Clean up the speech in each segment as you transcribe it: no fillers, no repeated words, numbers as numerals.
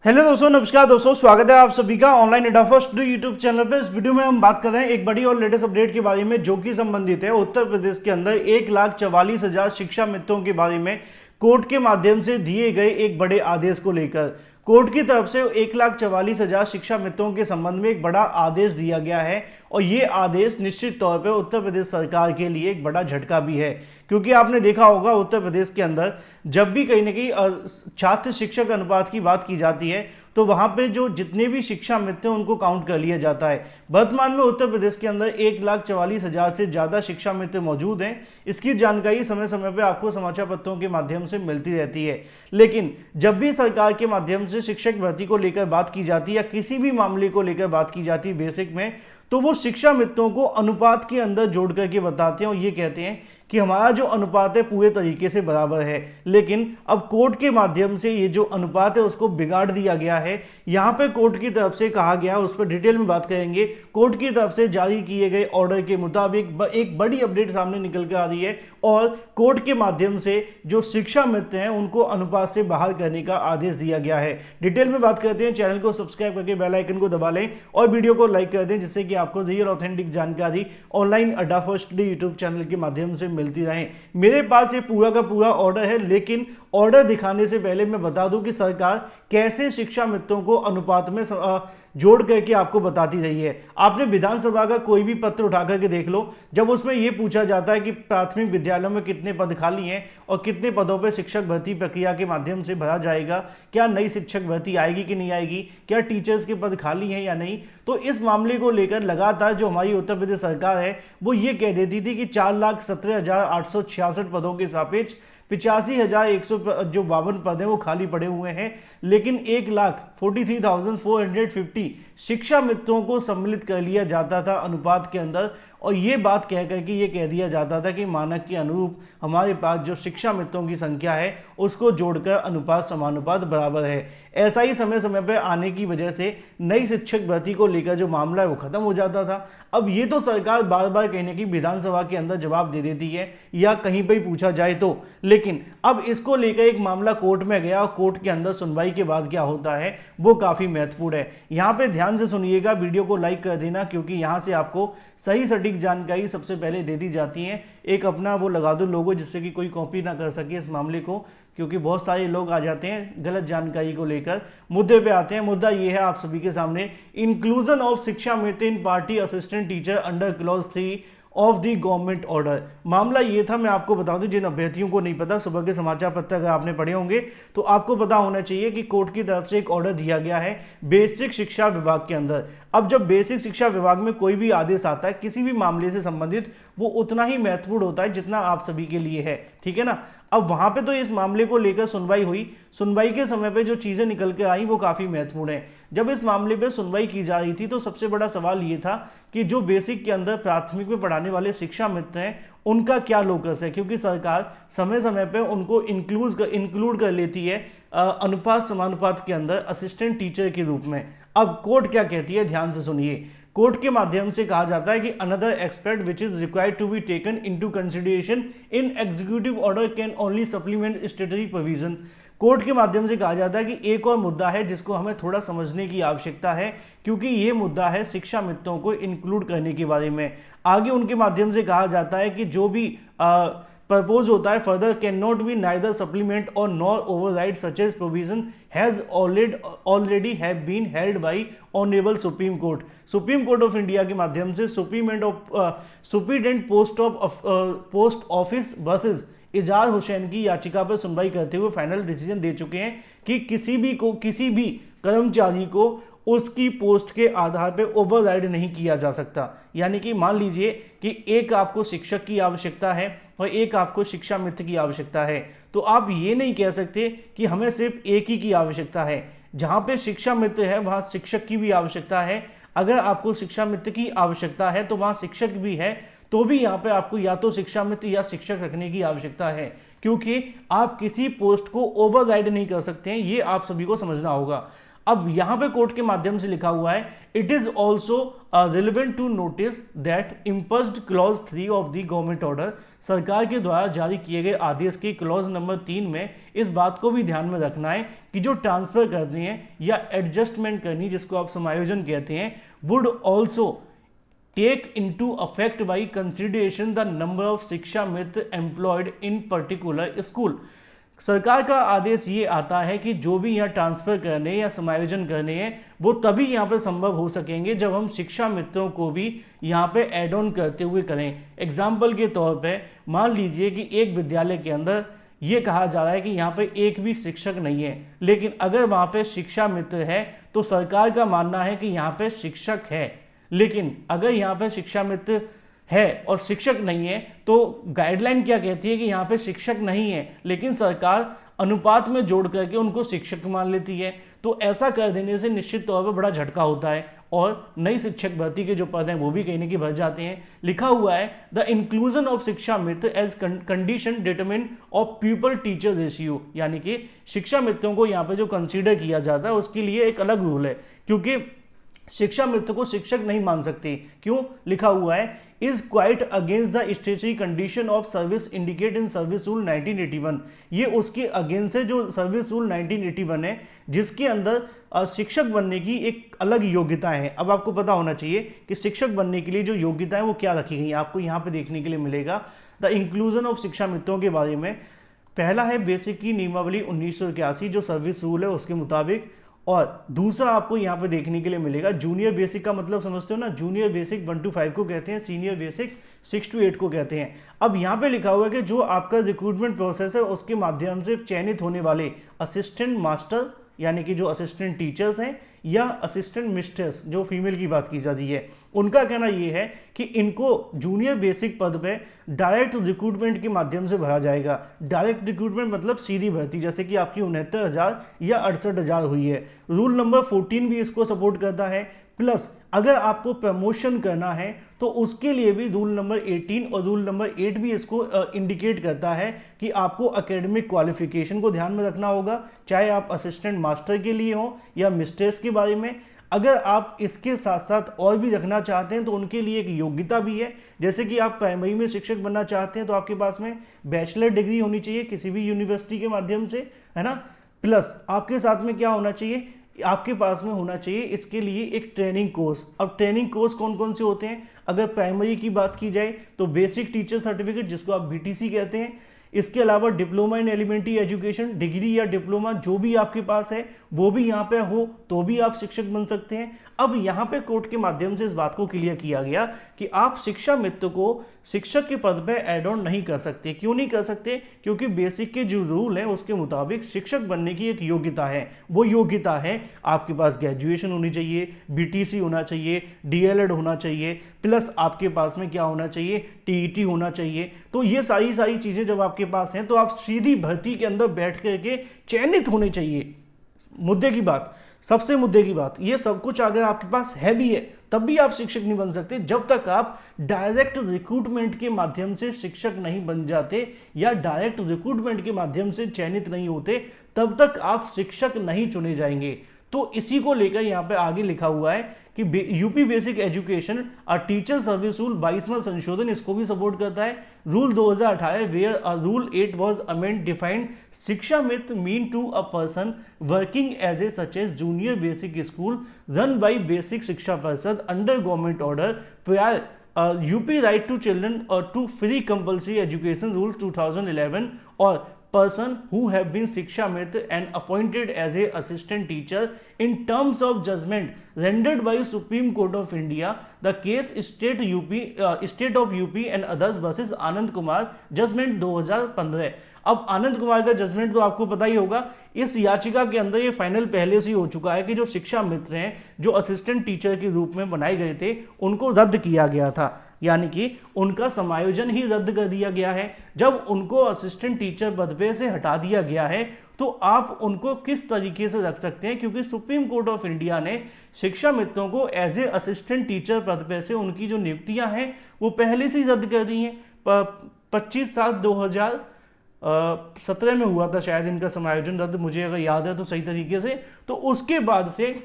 Hello दोस्तों, नमस्कार दोस्तों, स्वागत है आप सभी का ऑनलाइन अड्डा फर्स्ट यूट्यूब चैनल पर। इस वीडियो में हम बात कर रहे हैं एक बड़ी और लेटेस्ट अपडेट के बारे में जो कि संबंधित है उत्तर प्रदेश के अंदर 1,44,000 शिक्षा मित्रों के बारे में कोर्ट के माध्यम से दिए गए एक बड़े आदेश को लेकर। कोर्ट की तरफ से 1,44,000 शिक्षा मित्रों के संबंध में एक बड़ा आदेश दिया गया है और ये आदेश निश्चित तौर पर उत्तर प्रदेश सरकार के लिए एक बड़ा झटका भी है, क्योंकि आपने देखा होगा उत्तर प्रदेश के अंदर जब भी कहीं ना कहीं छात्र शिक्षक अनुपात की बात की जाती है तो वहां पे जो जितने भी शिक्षा मित्र हैं उनको काउंट कर लिया जाता है। वर्तमान में उत्तर प्रदेश के अंदर 1,44,000 से ज़्यादा शिक्षा मित्र मौजूद हैं। इसकी जानकारी समय समय पर आपको समाचार पत्रों के माध्यम से मिलती रहती है, लेकिन जब भी सरकार के माध्यम से शिक्षक भर्ती को लेकर बात की जाती है या किसी भी मामले को लेकर बात की जाती है बेसिक में, तो वो शिक्षा मित्रों को अनुपात के अंदर जोड़ करके बताते हैं और ये कहते हैं कि हमारा जो अनुपात है पूरे तरीके से बराबर है। लेकिन अब कोर्ट के माध्यम से ये जो अनुपात है उसको बिगाड़ दिया गया है। यहाँ पे कोर्ट की तरफ से कहा गया, उस पर डिटेल में बात करेंगे। कोर्ट की तरफ से जारी किए गए ऑर्डर के मुताबिक एक बड़ी अपडेट सामने निकल कर आ रही है और कोर्ट के माध्यम से जो शिक्षा मित्र हैं उनको अनुपात से बाहर करने का आदेश दिया गया है। डिटेल में बात करते हैं। चैनल को सब्सक्राइब करके बेल आइकन को दबा लें और वीडियो को लाइक कर दें, जिससे कि आपको रियल ऑथेंटिक जानकारी ऑनलाइन अड्डा फर्स्ट यूट्यूब चैनल के माध्यम से मिलती रहे। मेरे पास ये पूरा का पूरा ऑर्डर है, लेकिन ऑर्डर दिखाने से पहले मैं बता दूं कि सरकार कैसे शिक्षा मित्रों को अनुपात में जोड़ करके आपको बताती रही है। आपने विधानसभा का कोई भी पत्र उठा करके देख लो, जब उसमें यह पूछा जाता है कि प्राथमिक विद्यालयों में कितने पद खाली हैं और कितने पदों पर शिक्षक भर्ती प्रक्रिया के माध्यम से भरा जाएगा, क्या नई शिक्षक भर्ती आएगी कि नहीं आएगी, क्या टीचर्स के पद खाली हैं या नहीं, तो इस मामले को लेकर लगातार जो हमारी उत्तर प्रदेश सरकार है वो ये कह देती थी कि 4,17,866 पदों के सापेक्ष 85,100 जो 52 पद हैं वो खाली पड़े हुए हैं, लेकिन 1,43,450 शिक्षा मित्रों को सम्मिलित कर लिया जाता था अनुपात के अंदर। और ये बात कह करके ये कह दिया जाता था कि मानक के अनुरूप हमारे पास जो शिक्षा मित्रों की संख्या है उसको जोड़कर अनुपात समानुपात बराबर है। ऐसा ही समय समय पर आने की वजह से नई शिक्षक भर्ती को लेकर जो मामला है वो खत्म हो जाता था। अब ये तो सरकार बार बार कहने की विधानसभा के अंदर जवाब दे देती है या कहीं पर ही पूछा जाए तो, लेकिन अब इसको लेकर एक मामला कोर्ट में गया और कोर्ट के अंदर सुनवाई के बाद क्या होता है वो काफी महत्वपूर्ण है। यहाँ पे ध्यान से सुनिएगा, वीडियो को लाइक कर देना, क्योंकि यहाँ से आपको सही सटीक जानकारी सबसे पहले दे दी जाती है। एक अपना वो लगा दो लोगो, जिससे कि कोई कॉपी ना कर सके इस मामले को, क्योंकि बहुत सारे लोग आ जाते हैं गलत जानकारी को लेकर। मुद्दे पे आते हैं। मुद्दा ये है आप सभी के सामने, इंक्लूजन ऑफ शिक्षा Mitra in party assistant teacher under clause 3 of the government order. मामला ये था, मैं आपको बता दूं जिन अभ्यर्थियों को नहीं पता, सुबह के समाचार पत्र अगर आपने पढ़े होंगे तो आपको पता होना चाहिए कि कोर्ट की तरफ से एक ऑर्डर दिया गया है बेसिक शिक्षा विभाग के अंदर। अब जब बेसिक शिक्षा विभाग में कोई भी आदेश आता है किसी भी मामले से संबंधित, वो उतना ही महत्वपूर्ण होता है जितना आप सभी के लिए है, ठीक है ना। अब वहां पे तो इस मामले को लेकर सुनवाई हुई। सुनवाई के समय पे जो चीजें निकल के आई वो काफी महत्वपूर्ण है। जब इस मामले पे सुनवाई की जा रही थी तो सबसे बड़ा सवाल ये था कि जो बेसिक के अंदर प्राथमिक में पढ़ाने वाले शिक्षा मित्र हैं उनका क्या लोकस है, क्योंकि सरकार समय समय पे उनको इंक्लूड कर लेती है अनुपात समानुपात के अंदर असिस्टेंट टीचर के रूप में। अब कोर्ट क्या कहती है, ध्यान से सुनिए। कोर्ट के माध्यम से कहा जाता है कि another aspect which is required to be taken into consideration in executive order can only supplement statutory provision. Court के माध्यम से कहा जाता है कि एक और मुद्दा है जिसको हमें थोड़ा समझने की आवश्यकता है, क्योंकि ये मुद्दा है शिक्षा मित्रों को इंक्लूड करने के बारे में। आगे उनके माध्यम से कहा जाता है कि जो भी प्रपोज होता है further can not be neither supplement और nor override such as provision has already have been held by honourable Supreme Court. Supreme Court of India के माध्यम से superintendent post office versus Izhar Hussain की याचिका पर सुनवाई करते हुए फाइनल डिसीजन दे चुके हैं कि किसी भी कर्मचारी को उसकी पोस्ट के आधार पर ओवरराइड नहीं किया जा सकता। यानी कि मान लीजिए कि एक आपको शिक्षक की आवश्यकता है और एक आपको शिक्षा मित्र की आवश्यकता है, तो आप ये नहीं कह सकते कि हमें सिर्फ एक ही की आवश्यकता है। जहां पे शिक्षा मित्र है वहां शिक्षक की भी आवश्यकता है। अगर आपको शिक्षा मित्र की आवश्यकता है तो वहां शिक्षक भी है, तो भी यहाँ पे आपको या तो शिक्षा मित्र या शिक्षक रखने की आवश्यकता है, क्योंकि आप किसी पोस्ट को ओवरराइड नहीं कर सकते हैं। ये आप सभी को समझना होगा। अब यहां पे कोर्ट के माध्यम से लिखा हुआ है, it is also relevant to notice that imposed clause 3 of the government order, सरकार के द्वारा जारी किए गए आदेश की क्लॉज नंबर 3 में इस बात को भी ध्यान में रखना है कि जो ट्रांसफर करनी है या एडजस्टमेंट करनी, जिसको आप समायोजन कहते हैं, would also take into affect by consideration the number of शिक्षा mitra employed in particular school. सरकार का आदेश ये आता है कि जो भी यहाँ ट्रांसफर करने या समायोजन करने हैं वो तभी यहाँ पे संभव हो सकेंगे जब हम शिक्षा मित्रों को भी यहाँ पे ऐड ऑन करते हुए करें। एग्जाम्पल के तौर पे मान लीजिए कि एक विद्यालय के अंदर ये कहा जा रहा है कि यहाँ पे एक भी शिक्षक नहीं है, लेकिन अगर वहाँ पे शिक्षा मित्र है तो सरकार का मानना है कि यहाँ पे शिक्षक है, लेकिन अगर यहाँ पे शिक्षा मित्र है और शिक्षक नहीं है तो गाइडलाइन क्या कहती है कि यहाँ पे शिक्षक नहीं है, लेकिन सरकार अनुपात में जोड़ करके उनको शिक्षक मान लेती है। तो ऐसा कर देने से निश्चित तौर पर बड़ा झटका होता है और नई शिक्षक भर्ती के जो पद हैं वो भी कहीं ना कहीं भर जाते हैं। लिखा हुआ है द इंक्लूजन ऑफ शिक्षा Mitra as condition determine of people teacher ratio, यानी कि शिक्षा मित्रों को यहाँ पे जो कंसीडर किया जाता है उसके लिए एक अलग रूल है, क्योंकि शिक्षा मित्र को शिक्षक नहीं मान सकते। क्यों? लिखा हुआ है is quite against the statutory condition of service indicate in service rule 1981। ये उसके अगेंस्ट है जो सर्विस रूल 1981 है, जिसके अंदर शिक्षक बनने की एक अलग योग्यता है। अब आपको पता होना चाहिए कि शिक्षक बनने के लिए जो योग्यता है वो क्या रखी गई है, आपको यहाँ पे देखने के लिए मिलेगा द इंक्लूजन ऑफ शिक्षा मित्रों के बारे में। पहला है बेसिक की नियमावली 1981 जो सर्विस रूल है उसके मुताबिक, और दूसरा आपको यहाँ पे देखने के लिए मिलेगा जूनियर बेसिक का मतलब समझते हो ना, जूनियर बेसिक 1 to 5 को कहते हैं, सीनियर बेसिक 6 to 8 को कहते हैं। अब यहाँ पे लिखा हुआ है कि जो आपका रिक्रूटमेंट प्रोसेस है उसके माध्यम से चयनित होने वाले असिस्टेंट मास्टर यानी कि जो असिस्टेंट टीचर्स हैं या असिस्टेंट मिस्ट्रेस जो फीमेल की बात की जाती है, उनका कहना ये है कि इनको जूनियर बेसिक पद पे डायरेक्ट रिक्रूटमेंट के माध्यम से भरा जाएगा। डायरेक्ट रिक्रूटमेंट मतलब सीधी भर्ती, जैसे कि आपकी 69,000 या 68,000 हुई है। रूल नंबर 14 भी इसको सपोर्ट करता है। प्लस अगर आपको प्रमोशन करना है तो उसके लिए भी रूल नंबर 18 और रूल नंबर 8 भी इसको इंडिकेट करता है कि आपको एकेडमिक क्वालिफिकेशन को ध्यान में रखना होगा, चाहे आप असिस्टेंट मास्टर के लिए हो या मिस्ट्रेस के बारे में। अगर आप इसके साथ साथ और भी रखना चाहते हैं तो उनके लिए एक योग्यता भी है, जैसे कि आप प्राइमरी में शिक्षक बनना चाहते हैं तो आपके पास में बैचलर डिग्री होनी चाहिए किसी भी यूनिवर्सिटी के माध्यम से, है ना। प्लस आपके साथ में क्या होना चाहिए, आपके पास में होना चाहिए इसके लिए एक ट्रेनिंग कोर्स। अब ट्रेनिंग कोर्स कौन कौन से होते हैं, अगर प्राइमरी की बात की जाए तो बेसिक टीचर सर्टिफिकेट जिसको आप बीटीसी कहते हैं, इसके अलावा diploma in elementary education, degree या डिप्लोमा जो भी आपके पास है वो भी यहाँ पे हो तो भी आप शिक्षक बन सकते हैं। अब यहाँ पे कोर्ट के माध्यम से इस बात को क्लियर किया गया कि आप शिक्षा मित्र को शिक्षक के पद पे ऐड ऑन नहीं कर सकते। क्यों नहीं कर सकते? क्योंकि बेसिक के जो रूल हैं उसके मुताबिक शिक्षक बनने की एक योग्यता है। वो योग्यता है आपके पास ग्रेजुएशन होनी चाहिए, बीटीसी होना चाहिए, डीएलएड होना चाहिए, प्लस आपके पास में क्या होना चाहिए, टीईटी होना चाहिए। तो ये सारी चीज़ें जब आपके पास हैं तो आप सीधी भर्ती के अंदर बैठ करके चयनित होने चाहिए। मुद्दे की बात, सबसे मुद्दे की बात, ये सब कुछ अगर आपके पास है भी है तब भी आप शिक्षक नहीं बन सकते जब तक आप डायरेक्ट रिक्रूटमेंट के माध्यम से शिक्षक नहीं बन जाते या डायरेक्ट रिक्रूटमेंट के माध्यम से चयनित नहीं होते, तब तक आप शिक्षक नहीं चुने जाएंगे। तो इसी को लेकर यहाँ पे आगे लिखा हुआ है कि यूपी बेसिक एजुकेशन और टीचर सर्विस रूल 22वां संशोधन इसको भी सपोर्ट करता है। Rule 2018 where rule 8 was amend defined Shiksha Mitra mean to a person working as a such as junior basic school run by basic Shiksha Parishad under government order prior UP right to children और to free compulsory education rule 2011 और person who have been Shiksha Mitra and appointed as a assistant teacher in terms of judgment rendered by Supreme Court of India, the case State of UP and others versus Anand Kumar judgment 2015। अब आनंद कुमार का judgement तो आपको पता ही होगा, इस याचिका के अंदर ये फाइनल पहले से ही हो चुका है कि जो शिक्षा मित्र हैं जो असिस्टेंट टीचर के रूप में बनाए गए थे उनको रद्द किया गया था, यानी कि उनका समायोजन ही रद्द कर दिया गया है। जब उनको असिस्टेंट टीचर पद पे से हटा दिया गया है तो आप उनको किस तरीके से रख सकते हैं, क्योंकि सुप्रीम कोर्ट ऑफ इंडिया ने शिक्षा मित्रों को एज ए असिस्टेंट टीचर पद पे से उनकी जो नियुक्तियां हैं वो पहले से ही रद्द कर दी हैं। 25/7/2000 17 में हुआ था शायद इनका समायोजन रद्द, मुझे अगर याद है तो सही तरीके से। तो उसके बाद से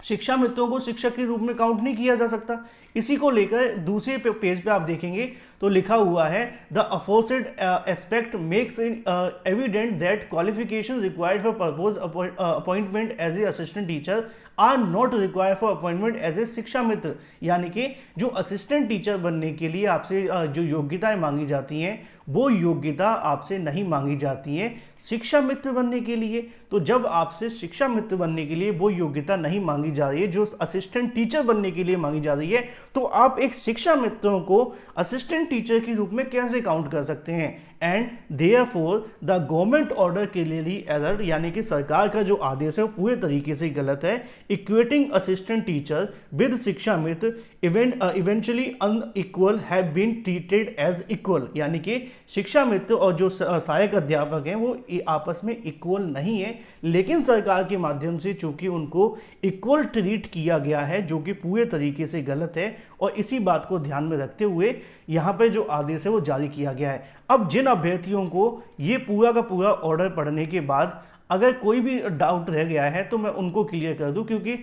शिक्षा मित्रों को शिक्षक के रूप में काउंट नहीं किया जा सकता। इसी को लेकर दूसरे पेज पे आप देखेंगे तो लिखा हुआ है the aforesaid aspect makes evident that qualification required for propose appointment as a assistant teacher are not required for appointment as a shiksha mitra. यानी कि जो असिस्टेंट टीचर बनने के लिए आपसे जो योग्यताएं मांगी जाती हैं वो योग्यता आपसे नहीं मांगी जाती है शिक्षा मित्र बनने के लिए। तो जब आपसे शिक्षा मित्र बनने के लिए वो योग्यता नहीं मांगी जा रही है जो असिस्टेंट टीचर बनने के लिए मांगी जा रही है, तो आप एक शिक्षा मित्रों को असिस्टेंट टीचर के रूप में कैसे काउंट कर सकते हैं। And therefore the government order clearly error, यानी कि सरकार का जो आदेश है वो पूरे तरीके से गलत है। Equating assistant teacher with Shiksha Mitra eventually unequal have been treated as equal, यानी कि शिक्षा मित्र और जो सहायक अध्यापक हैं वो आपस में इक्वल नहीं है, लेकिन सरकार के माध्यम से चूंकि उनको इक्वल ट्रीट किया गया है जो कि पूरे तरीके से गलत है। और इसी बात को ध्यान में रखते हुए यहाँ पे जो आदेश है वो जारी किया गया है। अब जिन अभ्यर्थियों को ये पूरा का पूरा ऑर्डर पढ़ने के बाद अगर कोई भी डाउट रह गया है तो मैं उनको क्लियर कर दूं, क्योंकि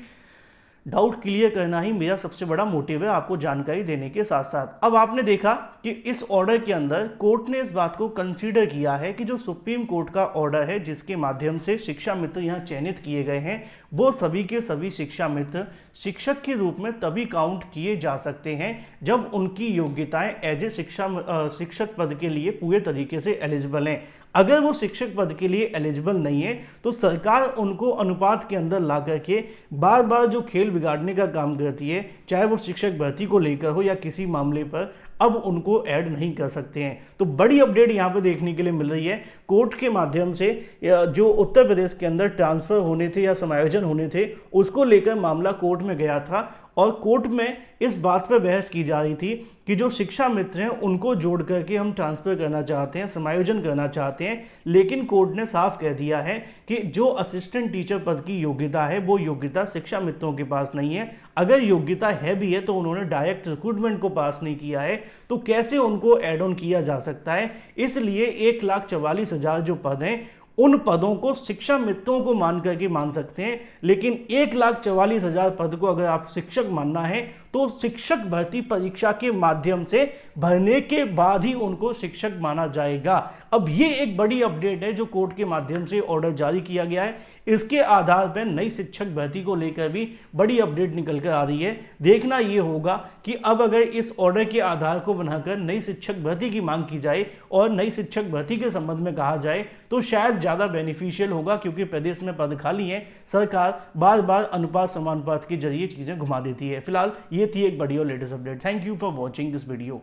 डाउट क्लियर करना ही मेरा सबसे बड़ा मोटिव है आपको जानकारी देने के साथ साथ। अब आपने देखा कि इस ऑर्डर के अंदर कोर्ट ने इस बात को कंसीडर किया है कि जो सुप्रीम कोर्ट का ऑर्डर है जिसके माध्यम से शिक्षा मित्र यहाँ चयनित किए गए हैं वो सभी के सभी शिक्षा मित्र शिक्षक के रूप में तभी काउंट किए जा सकते हैं जब उनकी योग्यताएं एज ए शिक्षक पद के लिए पूरे तरीके से एलिजिबल हैं। अगर वो शिक्षक पद के लिए एलिजिबल नहीं है तो सरकार उनको अनुपात के अंदर ला करके बार बार जो खेल बिगाड़ने का काम करती है, चाहे वो शिक्षक भर्ती को लेकर हो या किसी मामले पर, अब उनको ऐड नहीं कर सकते हैं। तो बड़ी अपडेट यहाँ पे देखने के लिए मिल रही है। कोर्ट के माध्यम से जो उत्तर प्रदेश के अंदर ट्रांसफर होने थे या समायोजन होने थे उसको लेकर मामला कोर्ट में गया था और कोर्ट में इस बात पर बहस की जा रही थी कि जो शिक्षा मित्र हैं उनको जोड़ करके हम ट्रांसफर करना चाहते हैं, समायोजन करना चाहते हैं, लेकिन कोर्ट ने साफ कह दिया है कि जो असिस्टेंट टीचर पद की योग्यता है वो योग्यता शिक्षा मित्रों के पास नहीं है। अगर योग्यता है भी है तो उन्होंने डायरेक्ट रिक्रूटमेंट को पास नहीं किया है, तो कैसे उनको एड ऑन किया जा सकता है। इसलिए 1,44,000 जो पद हैं उन पदों को शिक्षा मित्रों को मान करके मान सकते हैं, लेकिन 1,44,000 पद को अगर आप शिक्षक मानना है तो शिक्षक भर्ती परीक्षा के माध्यम से भरने के बाद ही उनको शिक्षक माना जाएगा। अब ये एक बड़ी अपडेट है जो कोर्ट के माध्यम से ऑर्डर जारी किया गया है। इसके आधार पर नई शिक्षक भर्ती को लेकर भी बड़ी अपडेट निकल कर आ रही है। देखना ये होगा कि अब अगर इस ऑर्डर के आधार को बनाकर नई शिक्षक भर्ती की मांग की जाए और नई शिक्षक भर्ती के संबंध में कहा जाए तो शायद ज़्यादा बेनिफिशियल होगा, क्योंकि प्रदेश में पद खाली हैं, सरकार बार बार अनुपात समानुपात के जरिए चीज़ें घुमा देती है। फिलहाल ये थी एक बड़ी और latest update. Thank you for watching this video.